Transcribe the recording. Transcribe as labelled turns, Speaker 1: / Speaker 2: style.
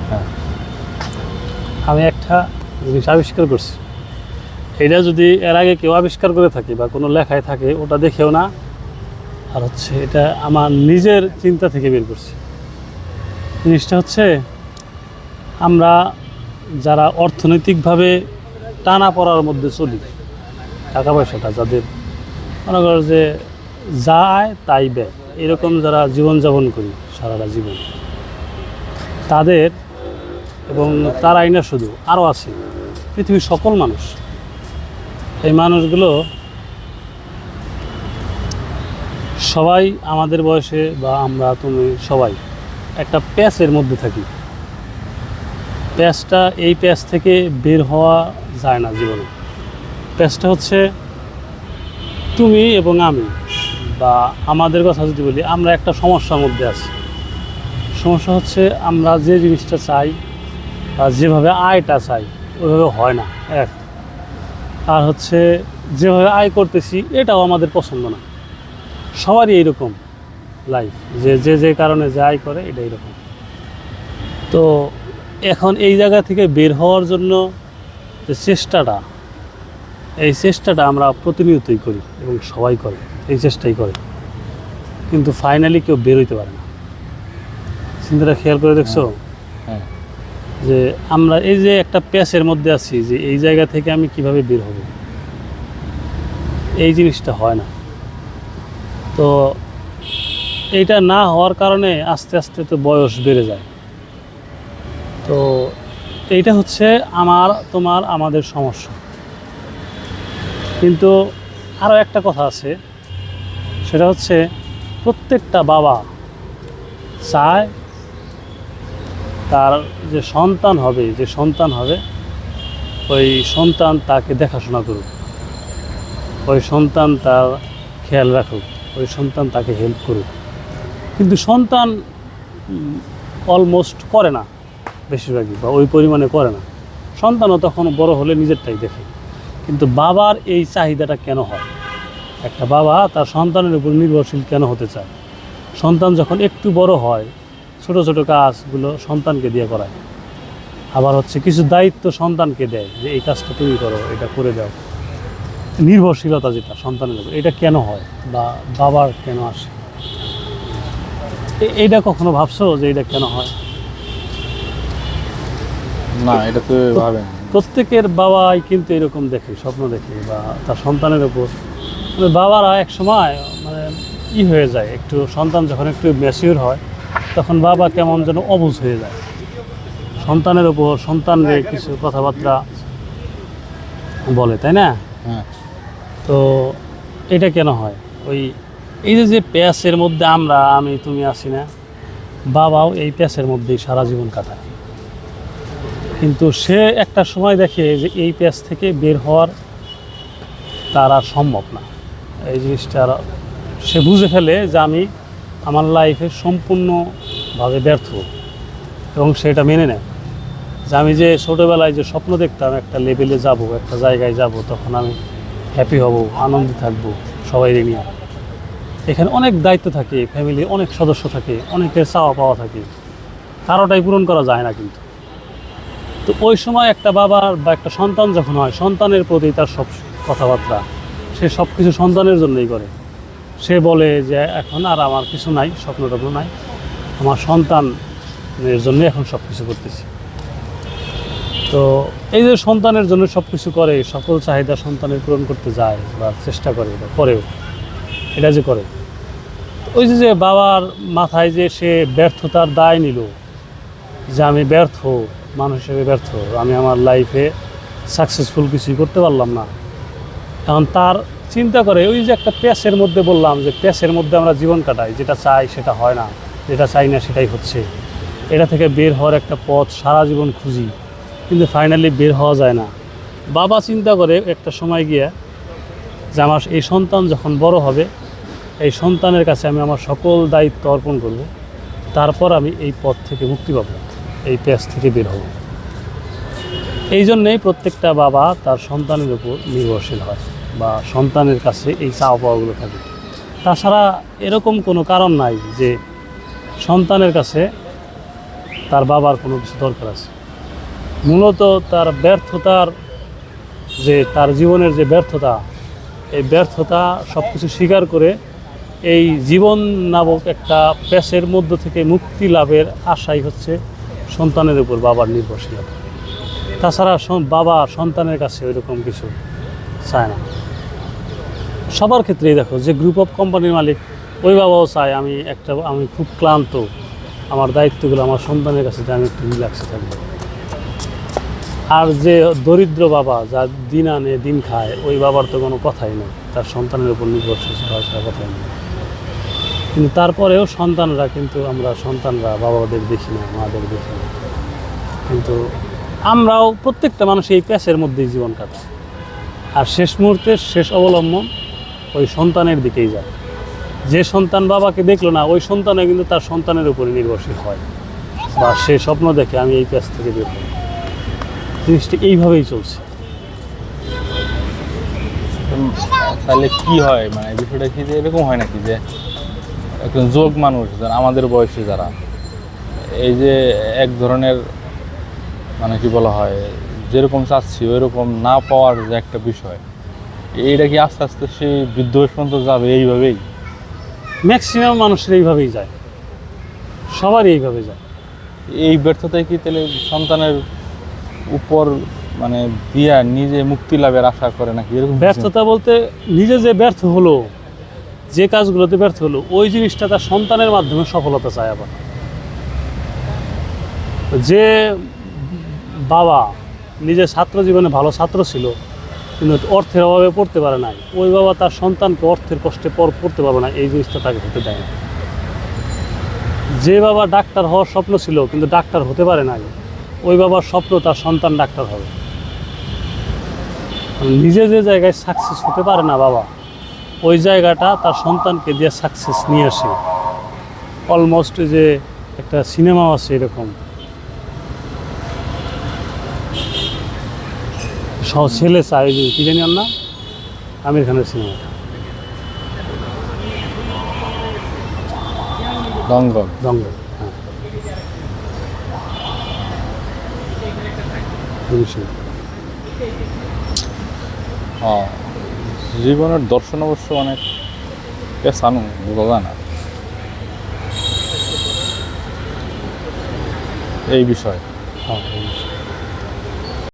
Speaker 1: হ্যাঁ।
Speaker 2: আমি একটা জিনিস আবিষ্কার করছি, এটা যদি এর আগে কেউ আবিষ্কার করে থাকে বা কোনো লেখায় থাকে ওটা দেখেও না, আর হচ্ছে এটা আমার নিজের চিন্তা থেকে বের করছি। জিনিসটা হচ্ছে আমরা যারা অর্থনৈতিকভাবে টানা পড়ার মধ্যে চলি, টাকা পয়সাটা যাদের মনে করো যে যা আয় তাই ব্যয়, এরকম যারা জীবনযাপন করি সারাটা জীবন, তাদের এবং তারাই না শুধু, আরও আছে পৃথিবীর সকল মানুষ। এই মানুষগুলো সবাই আমাদের বয়সে বা আমরা তুমি সবাই একটা প্যাচের মধ্যে থাকি। প্যাচটা, এই প্যাচ থেকে বের হওয়া যায় না জীবনে। প্যাচটা হচ্ছে তুমি এবং আমি, বা আমাদের কথা যদি বলি, আমরা একটা সমস্যার মধ্যে আছি। সমস্যা হচ্ছে আমরা যে জিনিসটা চাই বা যেভাবে আয়টা চাই ওইভাবে হয় না এক, আর হচ্ছে যেভাবে আয় করতেছি এটাও আমাদের পছন্দ না। সবারই এইরকম লাইফ, যে যে যে কারণে যে আয় করে এটা এইরকম। তো এখন এই জায়গা থেকে বের হওয়ার জন্য যে চেষ্টাটা, এই চেষ্টাটা আমরা প্রতিনিয়তই করি এবং সবাই করে, এই চেষ্টাই করে, কিন্তু ফাইনালি কেউ বের হইতে পারে না। চিন্তাটা খেয়াল করে দেখছো
Speaker 1: হ্যাঁ।
Speaker 2: যে আমরা এই যে একটা প্যাচের মধ্যে আছি, যে এই জায়গা থেকে আমি কিভাবে বের হব, এই জিনিসটা হয় না। তো এইটা না হওয়ার কারণে আস্তে আস্তে তো বয়স বেড়ে যায়। তো এইটা হচ্ছে আমার তোমার আমাদের সমস্যা। কিন্তু আরও একটা কথা আছে, সেটা হচ্ছে প্রত্যেকটা বাবা চায় তার যে সন্তান হবে ওই সন্তান তাকে দেখাশোনা করুক, ওই সন্তান তার খেয়াল রাখুক, ওই সন্তান তাকে হেল্প করুক। কিন্তু সন্তান অলমোস্ট করে না, বেশিরভাগই, বা ওই পরিমাণে করে না। সন্তানও তখন বড় হলে নিজেরটাই দেখে। কিন্তু বাবার এই চাহিদাটা কেন হয়? একটা বাবা তার সন্তানের উপর নির্ভরশীল কেন হতে চায়? সন্তান যখন একটু বড় হয়, ছোট ছোট কাজগুলো সন্তানকে দিয়ে করায়, আবার হচ্ছে কিছু দায়িত্ব সন্তানকে দেয়, যে এই কাজটা তুমি করো, এটা করে দাও। নির্ভরশীলতা যেটা সন্তানের উপর, এটা কেন হয় বা বাবার কেন আসে? এইটা কখনো ভাবছো যে এটা কেন হয়?
Speaker 1: না, এটা তো ভাবেন।
Speaker 2: প্রত্যেকের বাবাই কিন্তু এরকম দেখে, স্বপ্ন দেখে বা তার সন্তানের উপর। মানে বাবারা এক সময় মানে হয়ে যায়, একটু সন্তান যখন একটু ম্যাচিউর হয় তখন বাবা কেমন যেন অবুঝ হয়ে যায় সন্তানের উপর, সন্তানের কিছু কথাবার্তা বলে, তাই না?
Speaker 1: হ্যাঁ।
Speaker 2: তো এটা কেন হয়? ওই এই যে প্যাচের মধ্যে আমি তুমি আছি না, বাবাও এই প্যাচের মধ্যেই সারা জীবন কাটায়। কিন্তু সে একটা সময় দেখে যে এই প্যাচ থেকে বের হওয়ার তার আর সম্ভব না। এই জিনিসটা সে বুঝে ফেলে যে আমি আমার লাইফে সম্পূর্ণভাবে ব্যর্থ, এবং সেটা মেনে নেয় যে আমি যে ছোটোবেলায় যে স্বপ্ন দেখতাম একটা লেভেলে যাব, একটা জায়গায় যাব, তখন আমি হ্যাপি হব, আনন্দে থাকবো সবাই নিয়ে। এখানে অনেক দায়িত্ব থাকে, ফ্যামিলি অনেক সদস্য থাকে, অনেকের চাওয়া পাওয়া থাকে, কারোটাই পূরণ করা যায় না। কিন্তু তো ওই সময় একটা বাবার বা একটা সন্তান যখন হয়, সন্তানের প্রতি তার সব কথাবার্তা, সে সব কিছু সন্তানের জন্যই করে। সে বলে যে এখন আর আমার কিছু নাই, স্বপ্ন নাই, আমার সন্তানের জন্য এখন সব কিছু করতেছি। তো এই যে সন্তানের জন্য সব কিছু করে, সকল চাহিদা সন্তানের পূরণ করতে যায় বা চেষ্টা করে বা করেও, এটা যে করে, ওই যে বাবার মাথায় যে সে ব্যর্থতার দায় নিল, যে আমি ব্যর্থ মানুষ হিসেবে ব্যর্থ, আমি আমার লাইফে সাকসেসফুল কিছুই করতে পারলাম না। এখন তার চিন্তা করে ওই যে একটা প্যাচের মধ্যে, বললাম যে প্যাচের মধ্যে আমরা জীবন কাটাই, যেটা চাই সেটা হয় না, যেটা চাই না সেটাই হচ্ছে। এটা থেকে বের হওয়ার একটা পথ সারা জীবন খুঁজি, কিন্তু ফাইনালি বের হওয়া যায় না। বাবা চিন্তা করে একটা সময় গিয়ে যে আমার এই সন্তান যখন বড় হবে, এই সন্তানের কাছে আমি আমার সকল দায়িত্ব অর্পণ করব, তারপর আমি এই পথ থেকে মুক্তি পাবো, এই প্যাচ থেকে বের হব। এই জন্যেই প্রত্যেকটা বাবা তার সন্তানের উপর নির্ভরশীল হয় বা সন্তানের কাছে এই চাওয়া পাওয়াগুলো থাকে। তাছাড়া এরকম কোনো কারণ নাই যে সন্তানের কাছে তার বাবার কোনো কিছু দরকার আছে। মূলত তার ব্যর্থতার যে তার জীবনের যে ব্যর্থতা, এই ব্যর্থতা সব কিছু স্বীকার করে এই জীবন নামক একটা প্যাচের মধ্য থেকে মুক্তি লাভের আশাই হচ্ছে সন্তানের উপর বাবার নির্ভরশীলতা। তাছাড়া বাবা সন্তানের কাছে ওইরকম কিছু চায় না। সবার ক্ষেত্রেই দেখো, যে গ্রুপ অফ কোম্পানির মালিক ওই বাবাও চায় আমি খুব ক্লান্ত, আমার দায়িত্বগুলো আমার সন্তানের কাছে যে আমি একটু রিল্যাক্সে থাকবো। আর যে দরিদ্র বাবা যা দিন আনে দিন খায়, ওই বাবার তো কোনো কথাই নেই, তার সন্তানের উপর নির্ভরশীল ছাড়া কথাই নেই। কিন্তু তারপরেও আমরা সন্তানরা বাবাদের দেখি না, মাদের দেখি না। কিন্তু আমরাও প্রত্যেকটা মানুষ এই প্যাচের মধ্যেই জীবন কাটায়, আর শেষ মুহূর্তের শেষ অবলম্বন ওই সন্তানের দিকেই যায়। যে সন্তান বাবাকে দেখলো না, ওই সন্তানে কিন্তু তার সন্তানের উপরে নির্ভরশীল হয়, বা সে স্বপ্ন দেখে আমি এই প্যাচ থেকে বের হব। জিনিসটা এইভাবেই চলছে।
Speaker 1: তাহলে কি হয়, মানে বিষয়টা কি যে এরকম হয় নাকি যে একজন যুবক মানুষ যারা আমাদের বয়সী, যারা এই যে এক ধরনের মানে কি বলা হয়, যেরকম চাচ্ছি ওই রকম না পাওয়ার যে একটা বিষয়, এইটা কি আস্তে আস্তে সেই বৃদ্ধ বয়স পর্যন্ত যাবে এইভাবেই?
Speaker 2: ম্যাক্সিমাম মানুষের এইভাবেই যায়, সবারই এইভাবে যায়।
Speaker 1: এই ব্যর্থতায় কি তাহলে সন্তানের উপর মানে দিয়া নিজে মুক্তি লাভের আশা করে নাকি এরকম?
Speaker 2: ব্যর্থতা বলতে নিজে যে ব্যর্থ হলো, যে কাজগুলোতে ব্যর্থ হলো, ওই জিনিসটা তার সন্তানের মাধ্যমে সফলতা চায়। আবার যে বাবা নিজের ছাত্র জীবনে ভালো ছাত্র ছিল কিন্তু অর্থের অভাবে পড়তে পারে নাই, ওই বাবা তার সন্তানকে অর্থের কষ্টে পড়তে পারবে না, এই জিনিসটা তাকে হতে দেয় না। যে বাবা ডাক্তার হওয়ার স্বপ্ন ছিল কিন্তু ডাক্তার হতে পারে নাই, ওই বাবার স্বপ্ন তার সন্তান ডাক্তার হবে। নিজে যে জায়গায় সাকসেস হতে পারে না বাবা, ওই জায়গাটা তার সন্তানকে দিয়ে সাকসেস নিয়ে আসে। অলমোস্ট যে একটা সিনেমাও আছে এরকম, ছেলে চায় যে কি জানি না, আমির খানের সিনেমাটা
Speaker 1: দঙ্গল।
Speaker 2: দঙ্গল, হ্যাঁ।
Speaker 1: জীবনের দর্শন অবশ্য অনেক পেছানো, বোঝা যায় না এই বিষয়।
Speaker 2: হ্যাঁ।